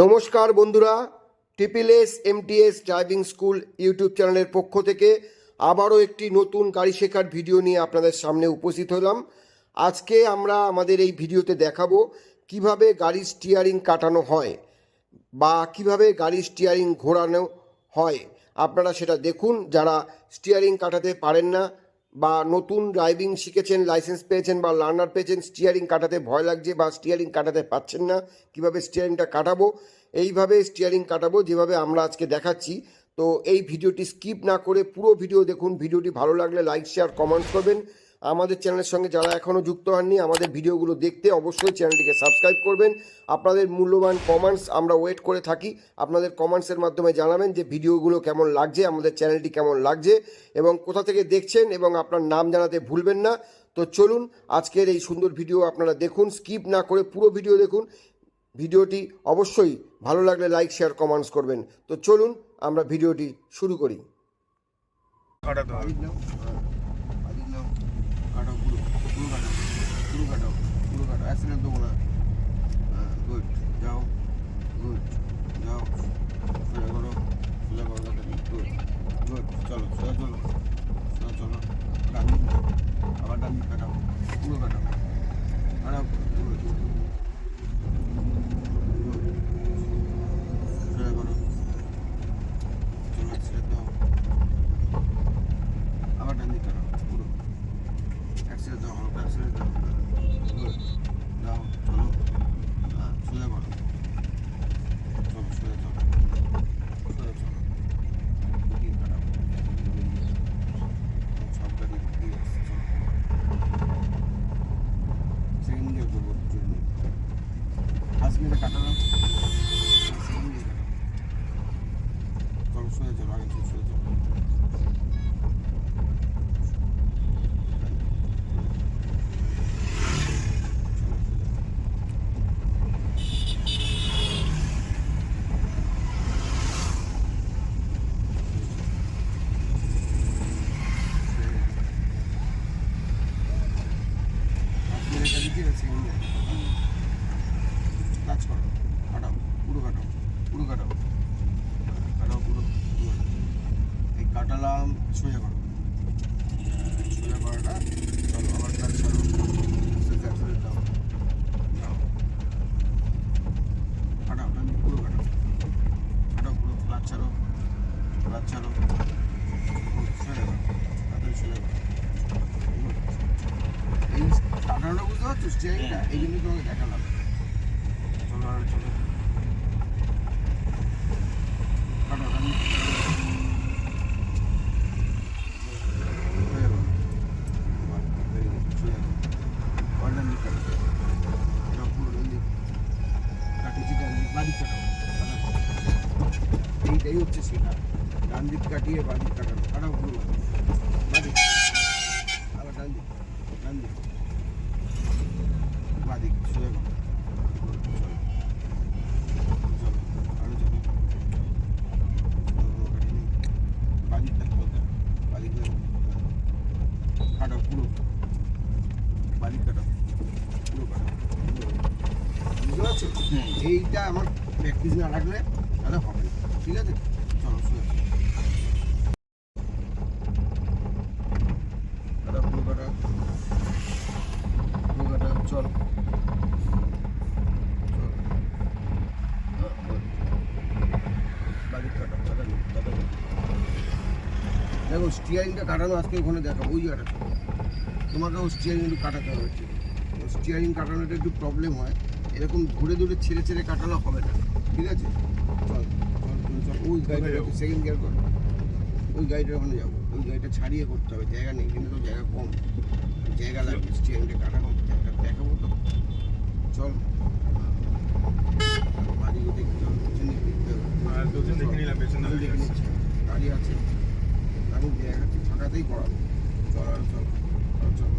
নমস্কার বন্ধুরা, triple MTS driving school YouTube চ্যানেলের পক্ষ থেকে আবারও একটি নতুন গাড়ি শেখার ভিডিও নিয়ে আপনাদের সামনে উপস্থিত হলাম। আজকে আমরা আমাদের এই ভিডিওতে দেখাবো কিভাবে গাড়ির স্টিয়ারিং কাটানো হয় বা কিভাবে গাড়ির স্টিয়ারিং ঘোরানো হয়। আপনারা সেটা দেখুন। যারা স্টিয়ারিং কাটাতে পারেন না বা নতুন ড্রাইভিং শিখেছেন, লাইসেন্স পেয়েছেন বা লার্নার পেয়েছেন, স্টিয়ারিং কাটাতে ভয় লাগছে বা স্টিয়ারিং কাটাতে পাচ্ছেন না, কিভাবে স্টিয়ারিংটা কাটাবো, এইভাবে স্টিয়ারিং কাটাবো যেভাবে আমরা আজকে দেখাচ্ছি। তো এই ভিডিওটি স্কিপ না করে পুরো ভিডিও দেখুন। ভিডিওটি ভালো লাগলে লাইক, শেয়ার, কমেন্টস করবেন। আমাদের চ্যানেলের সঙ্গে যারা এখনও যুক্ত হননি, আমাদের ভিডিওগুলো দেখতে অবশ্যই চ্যানেলটিকে সাবস্ক্রাইব করবেন। আপনাদের মূল্যবান কমেন্টস আমরা ওয়েট করে থাকি। আপনাদের কমেন্টসের মাধ্যমে জানাবেন যে ভিডিওগুলো কেমন লাগছে, আমাদের চ্যানেলটি কেমন লাগছে এবং কোথা থেকে দেখছেন, এবং আপনার নাম জানাতে ভুলবেন না। তো চলুন আজকের এই সুন্দর ভিডিও আপনারা দেখুন, স্কিপ না করে পুরো ভিডিও দেখুন। ভিডিওটি অবশ্যই ভালো লাগলে লাইক, শেয়ার, কমেন্টস করবেন। তো চলুন আমরা ভিডিওটি শুরু করি। চলো চলো চলো আবার ডান দিক কাটাও, পুরো কাটাও, কাটাও আবার ডান দিক কাটাও, পুরো অ্যাক্সিডেন্ট দাও, হালকা অ্যাক্সিডেন্ট দাও, দাও চলো সোজা করো, চলো সোজা চলো সোজা চলো কাটাও, সব গাড়ি ঠিক আছে। চলো সেকেন্ড গিয়ার করবো, ফার্স্ট গিয়ারে কাটালাম, সেকেন্ড গিয়ার কাটাও, চলো সোজা চলো, আগে চলো সোজা চলো, টাচ করো, কাটাও, পুরো কাটাও, পুরো কাটাও, কাটাও পুরো, এই কাটালাম, সোজা করো, সোজা করাটা, চলো আবার টাচ করো, সোজা সোজা দাও, দাও, কাটাও, পুরো কাটাও, কাটাও পুরো, ক্লাচ ছাড়ো, ক্লাচ ছাড়ো, সোজা করো, তাড়াতাড়ি সোজা করো। এই কাটানোটা বুঝতে পারছো, স্টিয়ারিংটা এই জন্য তোমাকে দেখালাম। চলো আর চলো, কাটো ডান দিক, এইটাই হচ্ছে সেটা, ডান দিক কাটিয়ে বাদিক কাটানো, কাটাও পুরো বাদিক, আবার ডান দিক, ডান দিক, বাদিক সোজা করো, চলো চলো আরো চলো, বাদিকটা বলতে বাদিকটা কাটাও পুরো, বাদিক কাটাও পুরো, কাটাও বুঝতে পারছো? এইটা আমার প্র্যাকটিস না রাখলে তাহলে হবে না, ঠিক আছে? চলো সোজা কাটাও পুরো, কাটাও পুরো, কাটাও চলো, দেখো স্টিয়ারিংটা কাটানো আজকে ওখানে দেখাবো, ওই জায়গাটা তোমাকেও স্টিয়ারিং একটু কাটাতে হবে। ঠিক স্টিয়ারিং কাটানোটা একটু প্রবলেম হয়, এরকম ধরে ধরে ছেড়ে ছেড়ে কাটানো হবে না, ঠিক আছে? চল চল চল, ওই গাড়িটা সেকেন্ড গিয়ার করো, ওই গাড়িটার ওখানে যাবো, ওই গাড়িটা ছাড়িয়ে করতে হবে, জায়গা নেই কিন্তু, তো জায়গা কম, জায়গা লাগবে স্টিয়ারিংটা কাটানো, দেখাবো তো। চল বাড়িও দেখতে হবে, পেছনে দেখতে হবে, দেখে নিচ্ছি গাড়ি আছে, আমি জায়গা ফাঁকাতেই পড়াবো। চল আর চল আর চল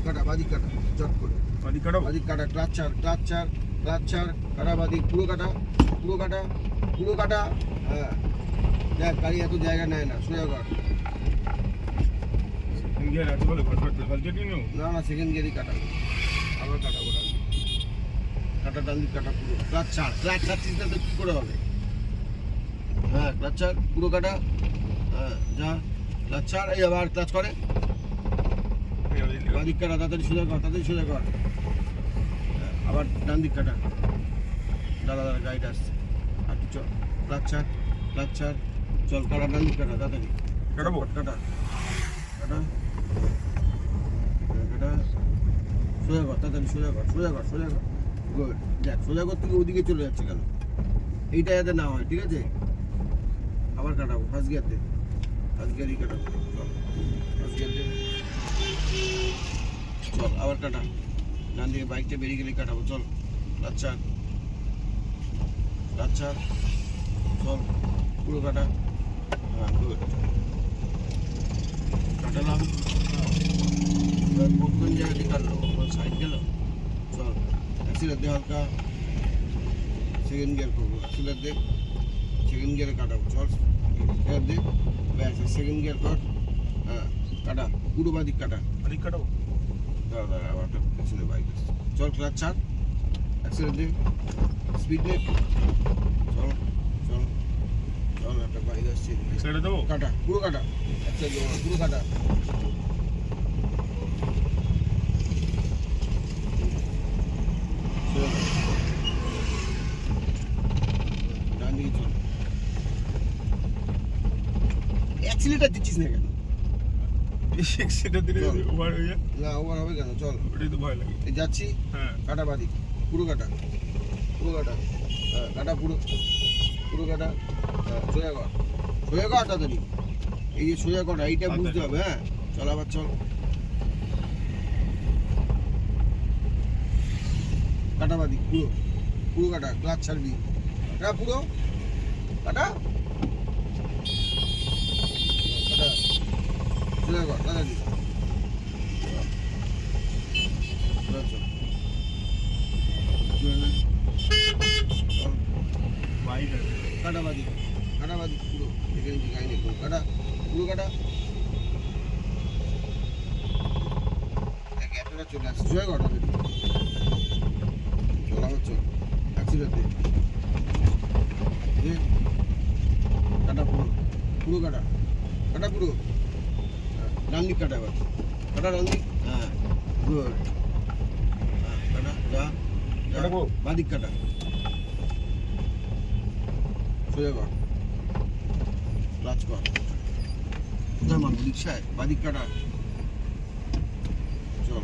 কাটা, বাদিক কাটা, চট করে বাদিক কাটা, বাদিক কাটা, ক্লাচ ছাড়, ক্লাচ ছাড়, ক্লাচ ছাড়, কাটা বাদিক, পুরো কাটা, পুরো কাটা, পুরো কাটা। হ্যাঁ দেখ গাড়ি এত জায়গা নেয় না, সোজা কর, গিয়ার আছে বলে ঘর করতে ফালতে নিও। না না সেকেন্ড গিয়ারই কাটাবো, আবার কাটাবো ডান দিক। কাটা ডান দিক কাটা পুরো ক্লাচ ছাড়ছিস না তো কী করে হবে? হ্যাঁ ক্লাচ ছাড় পুরো কাটা, হ্যাঁ যা ক্লাচ ছাড়, এই আবার ক্লাচ করে বাঁ দিক কাটা, তাড়াতাড়ি সোজা কর, তাড়াতাড়ি সোজা কর। হ্যাঁ, আবার ডান দিক কাটা, দাদা দাদা গাড়িটা আসছে, আর তুই চল ক্লাচ ছাড় চল, কাটা ডান দিক কাটা, তাড়াতাড়ি কাটাবো? কাটা কাটা কাটা সোজা কর, তাড়াতাড়ি সোজা কর গুড। দেখ সোজা কর থেকে ওদিকে চলে যাচ্ছে কেন? এইটা যাতে না হয়, ঠিক আছে? আবার কাটাবো ফার্স্ট গিয়ার দে, ফার্স্ট গিয়ারই কাটাবো, চল ফার্স্ট গিয়ার দে, চল আবার কাটা, ডান দিকে বাইকটা বেরিয়ে গেলে কাটাবো, চল আচ্ছা চল পুরো কাটা, হ্যাঁ গুড কাটালাম। এবার কোন জায়গাতে কাটলো, সাইড গেল, চল অ্যাক্সিলার দে হালকা, সেকেন্ড গিয়ার করবো, অ্যাক্সিলার দে, সেকেন্ড গিয়ারে কাটাবো, চল গিয়ার দে, ব্যাস সেকেন্ড গিয়ার কর, হ্যাঁ কাটা পুরো বাদিক কাটা, আরে কাটাবো? দাঁড়া দাঁড়া আবার একটা পেছনে বাইক আসছে, চল ক্লাচ ছাড়, অ্যাক্সিলার দে, স্পিড নে, চল চল চল একটা বাইক আসছে, ছেড়ে দেবো? কাটা পুরো কাটা, আচ্ছা পুরো কাটা, ডান দিকে চল, অ্যাক্সিলেটার দিচ্ছিস না কেন? সেটা দিলে চল। ওভার হয়ে যায়, না ওভার হবে কেন? চল ওটাই তো ভয় লাগে। এই যাচ্ছি, হ্যাঁ কাটা বাদিক পুরো কাটা, হ্যাঁ কাটা পুরো কাটা, হ্যাঁ সোজা কর তাড়াতাড়ি, এই যে সোজা করা এইটা বুঝতে হবে, হ্যাঁ চল আবার চল, কাটা বাদিক পুরো কাটা, ক্লাচ ছাড়বি, কাটা পুরো কাটা সোজা কর তাড়াতাড়ি, চল বাইক আছে। কাটা বাদিক পুরো, এখানে যে গাড়ি নেই কাটা পুরো কাটা, এতটা চলে আসছে, সোজা কর তাড়াতাড়ি, চল আবার চল অ্যাক্সিডেন্ট দে, কাটা পুরো কাটা পুরো, ডান দিক কাটা, এবার কাটা ডান দিক, হ্যাঁ গুড, হ্যাঁ কাটা যা কাটাবো? বাদিক কাটা, সোজা কর ক্লাচ কর, কোথায় মারবো রিক্সায়, বাদিক কাটা, চল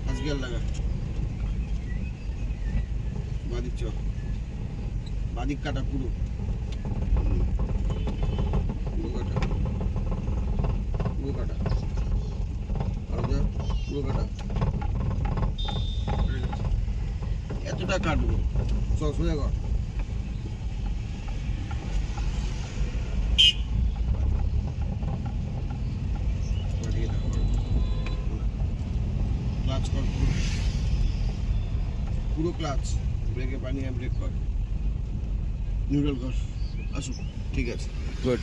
ফার্স্ট গিয়ার লাগা, বাদিক চল, বাদিক কাটা পুরো কাটা আরো যা পুরো কাটা, এতটা কাটবো, চল সোজা কর, ক্লাচ কর পুরো ক্লাচ, ব্রেকে পানি ব্রেক কর, নিউট্রাল কর, আসুক ঠিক আছে গুড।